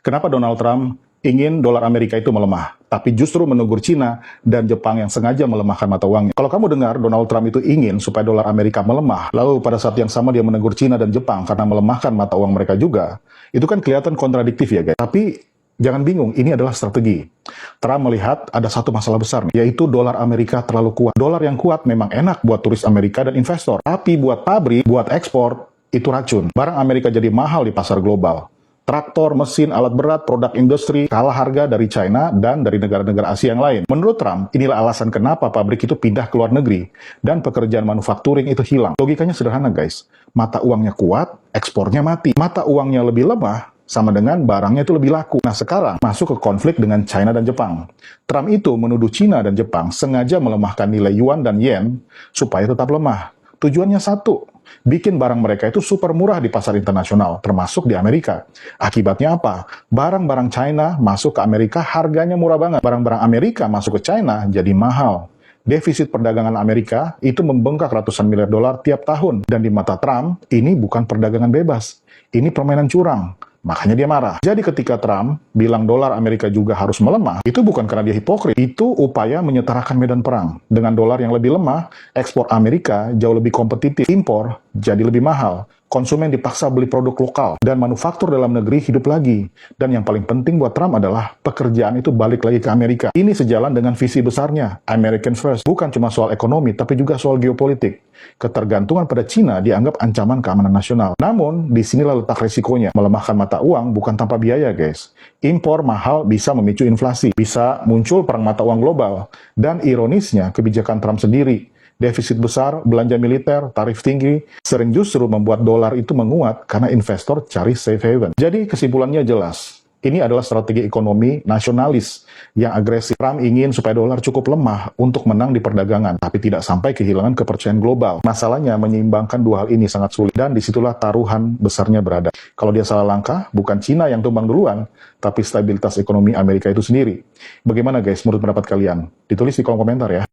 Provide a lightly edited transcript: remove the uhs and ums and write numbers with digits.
Kenapa Donald Trump ingin dolar Amerika itu melemah, tapi justru menegur Cina dan Jepang yang sengaja melemahkan mata uangnya? Kalau kamu dengar Donald Trump itu ingin supaya dolar Amerika melemah, lalu pada saat yang sama dia menegur Cina dan Jepang karena melemahkan mata uang mereka juga, itu kan kelihatan kontradiktif ya guys. Tapi jangan bingung, ini adalah strategi. Trump melihat ada satu masalah besar nih, yaitu dolar Amerika terlalu kuat. Dolar yang kuat memang enak buat turis Amerika dan investor, tapi buat pabrik, buat ekspor, itu racun. Barang Amerika jadi mahal di pasar global. Traktor, mesin, alat berat, produk industri kalah harga dari China dan dari negara-negara Asia yang lain. Menurut Trump, inilah alasan kenapa pabrik itu pindah ke luar negeri dan pekerjaan manufacturing itu hilang. Logikanya sederhana guys, mata uangnya kuat, ekspornya mati. Mata uangnya lebih lemah, sama dengan barangnya itu lebih laku. Nah sekarang masuk ke konflik dengan China dan Jepang. Trump itu menuduh China dan Jepang sengaja melemahkan nilai yuan dan yen supaya tetap lemah. Tujuannya satu, bikin barang mereka itu super murah di pasar internasional, termasuk di Amerika. Akibatnya apa? Barang-barang China masuk ke Amerika harganya murah banget. Barang-barang Amerika masuk ke China jadi mahal. Defisit perdagangan Amerika itu membengkak ratusan miliar dolar tiap tahun. Dan di mata Trump, ini bukan perdagangan bebas. Ini permainan curang. Makanya dia marah. Jadi ketika Trump bilang dolar Amerika juga harus melemah, itu bukan karena dia hipokrit. Itu upaya menyetarakan medan perang. Dengan dolar yang lebih lemah, ekspor Amerika jauh lebih kompetitif. Impor jadi lebih mahal. Konsumen dipaksa beli produk lokal. Dan manufaktur dalam negeri hidup lagi. Dan yang paling penting buat Trump adalah pekerjaan itu balik lagi ke Amerika. Ini sejalan dengan visi besarnya, American First. Bukan cuma soal ekonomi, tapi juga soal geopolitik. Ketergantungan pada Cina dianggap ancaman keamanan nasional. Namun, disinilah letak resikonya. Melemahkan mata uang bukan tanpa biaya, guys. Impor mahal bisa memicu inflasi. Bisa muncul perang mata uang global. Dan ironisnya, kebijakan Trump sendiri, defisit besar, belanja militer, tarif tinggi, sering justru membuat dolar itu menguat karena investor cari safe haven. Jadi kesimpulannya jelas. Ini adalah strategi ekonomi nasionalis yang agresif. Trump ingin supaya dolar cukup lemah untuk menang di perdagangan, tapi tidak sampai kehilangan kepercayaan global. Masalahnya menyeimbangkan dua hal ini sangat sulit, dan disitulah taruhan besarnya berada. Kalau dia salah langkah, bukan Cina yang tumbang duluan, tapi stabilitas ekonomi Amerika itu sendiri. Bagaimana guys, menurut pendapat kalian? Ditulis di kolom komentar ya.